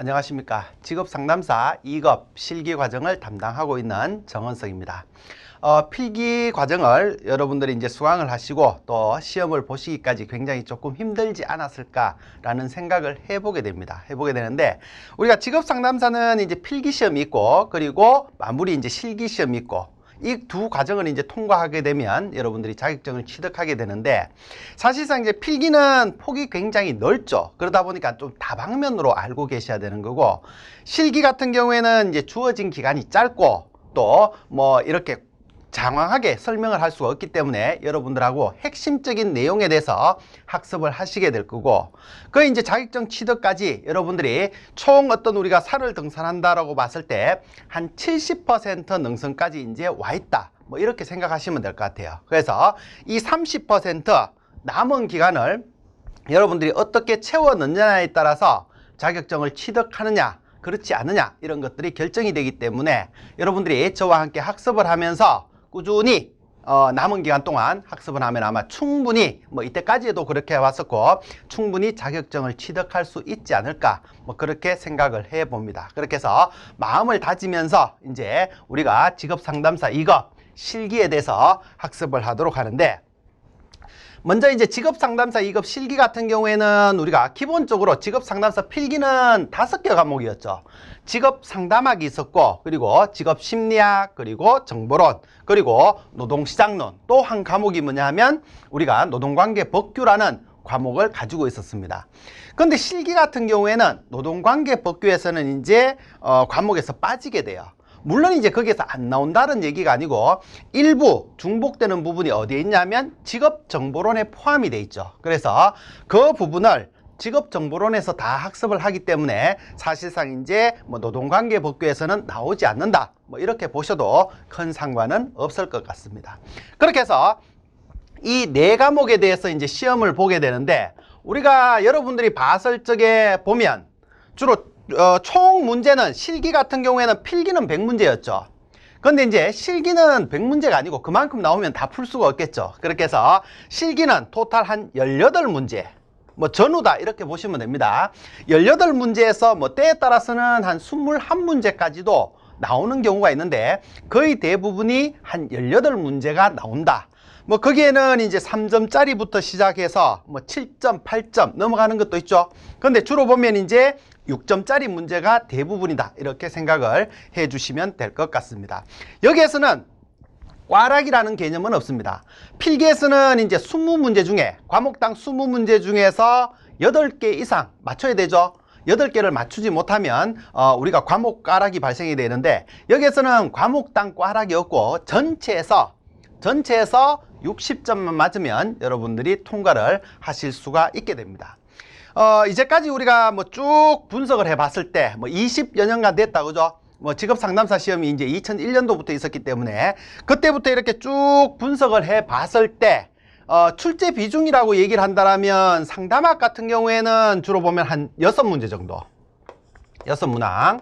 안녕하십니까. 직업상담사 2급 실기과정을 담당하고 있는 정은석입니다. 필기 과정을 여러분들이 이제 수강을 하시고 또 시험을 보시기까지 굉장히 조금 힘들지 않았을까라는 생각을 해보게 됩니다. 해보게 되는데, 우리가 직업상담사는 이제 필기시험이 있고, 그리고 마무리 이제 실기시험이 있고, 이 두 과정을 이제 통과하게 되면 여러분들이 자격증을 취득하게 되는데, 사실상 이제 필기는 폭이 굉장히 넓죠. 그러다 보니까 좀 다방면으로 알고 계셔야 되는 거고, 실기 같은 경우에는 이제 주어진 기간이 짧고 또 뭐 이렇게 장황하게 설명을 할 수가 없기 때문에 여러분들하고 핵심적인 내용에 대해서 학습을 하시게 될 거고, 그 이제 자격증 취득까지 여러분들이 총 어떤 우리가 산을 등산한다라고 봤을 때 한 70% 능선까지 이제 와 있다, 뭐 이렇게 생각하시면 될 것 같아요. 그래서 이 30% 남은 기간을 여러분들이 어떻게 채워 넣느냐에 따라서 자격증을 취득하느냐 그렇지 않느냐 이런 것들이 결정이 되기 때문에 여러분들이 저와 함께 학습을 하면서 꾸준히 남은 기간 동안 학습을 하면 아마 충분히, 뭐 이때까지도 그렇게 해왔었고 충분히 자격증을 취득할 수 있지 않을까, 뭐 그렇게 생각을 해봅니다. 그렇게 해서 마음을 다지면서 이제 우리가 직업상담사 2급 실기에 대해서 학습을 하도록 하는데, 먼저 이제 직업상담사 2급 실기 같은 경우에는 우리가 기본적으로 직업상담사 필기는 5개 과목이었죠. 직업상담학이 있었고, 그리고 직업심리학, 그리고 정보론, 그리고 노동시장론, 또 한 과목이 뭐냐 하면 우리가 노동관계법규라는 과목을 가지고 있었습니다. 그런데 실기 같은 경우에는 노동관계법규에서는 이제 과목에서 빠지게 돼요. 물론 이제 거기에서 안 나온다는 얘기가 아니고 일부 중복되는 부분이 어디에 있냐면 직업정보론에 포함이 돼 있죠. 그래서 그 부분을 직업정보론에서 다 학습을 하기 때문에 사실상 이제 뭐 노동관계법규에서는 나오지 않는다, 뭐 이렇게 보셔도 큰 상관은 없을 것 같습니다. 그렇게 해서 이 4과목에 대해서 이제 시험을 보게 되는데, 우리가 여러분들이 봤을 적에 보면 주로 총 문제는 실기 같은 경우에는 필기는 100문제였죠. 근데 이제 실기는 100문제가 아니고 그만큼 나오면 다 풀 수가 없겠죠. 그렇게 해서 실기는 토탈 한 18문제, 뭐 전후다 이렇게 보시면 됩니다. 18문제에서 뭐 때에 따라서는 한 21문제까지도 나오는 경우가 있는데, 거의 대부분이 한 18문제가 나온다. 뭐 거기에는 이제 3점짜리부터 시작해서 뭐 7점, 8점 넘어가는 것도 있죠. 근데 주로 보면 이제 6점짜리 문제가 대부분이다, 이렇게 생각을 해 주시면 될 것 같습니다. 여기에서는 꽈락이라는 개념은 없습니다. 필기에서는 이제 20문제 중에, 과목당 20문제 중에서 8개 이상 맞춰야 되죠. 8개를 맞추지 못하면 우리가 과목 꽈락이 발생이 되는데, 여기에서는 과목당 꽈락이 없고 전체에서 60점만 맞으면 여러분들이 통과를 하실 수가 있게 됩니다. 이제까지 우리가 뭐 쭉 분석을 해 봤을 때 뭐 20여 년간 됐다, 그죠? 뭐 직업상담사 시험이 이제 2001년도부터 있었기 때문에 그때부터 이렇게 쭉 분석을 해 봤을 때 출제 비중이라고 얘기를 한다면 상담학 같은 경우에는 주로 보면 한 6문제 정도, 6문항,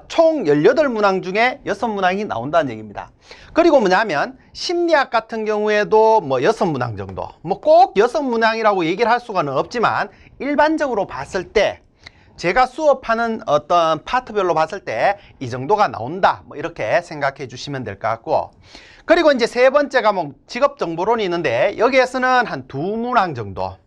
총 18문항 중에 6문항이 나온다는 얘기입니다. 그리고 뭐냐면 심리학 같은 경우에도 뭐 6문항 정도, 뭐 꼭 6문항이라고 얘기를 할 수는 없지만 일반적으로 봤을 때 제가 수업하는 어떤 파트별로 봤을 때 이 정도가 나온다, 뭐 이렇게 생각해 주시면 될 것 같고, 그리고 이제 세 번째 과목 직업정보론이 있는데 여기에서는 한 2문항 정도,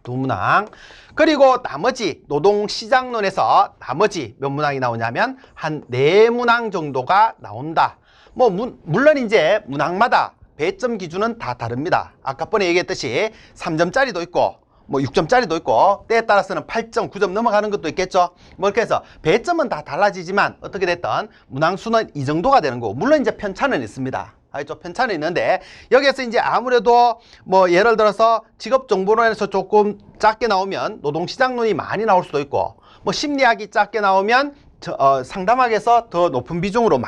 2문항, 그리고 나머지 노동시장론에서 나머지 몇 문항이 나오냐면 한 4문항 정도가 나온다. 뭐 물론 이제 문항마다 배점 기준은 다 다릅니다. 아까 번에 얘기했듯이 3점짜리도 있고 뭐 6점짜리도 있고 때에 따라서는 8점, 9점 넘어가는 것도 있겠죠. 뭐 이렇게 해서 배점은 다 달라지지만 어떻게 됐든 문항 수는 이 정도가 되는 거고, 물론 이제 편차는 있습니다. 알죠? 편차는 있는데 여기에서 이제 아무래도 뭐 예를 들어서 직업정보론에서 조금 작게 나오면 노동시장론이 많이 나올 수도 있고, 뭐 심리학이 작게 나오면 상담학에서 더 높은 비중으로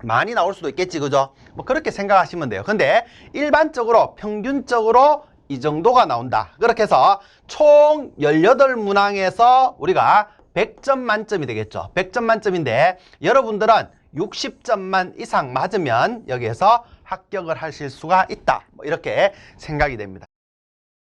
많이 나올 수도 있겠지, 그죠? 뭐 그렇게 생각하시면 돼요. 근데 일반적으로 평균적으로 이 정도가 나온다. 그렇게 해서 총 18문항에서 우리가 100점 만점이 되겠죠. 100점 만점인데 여러분들은 60점만 이상 맞으면 여기에서 합격을 하실 수가 있다, 뭐 이렇게 생각이 됩니다.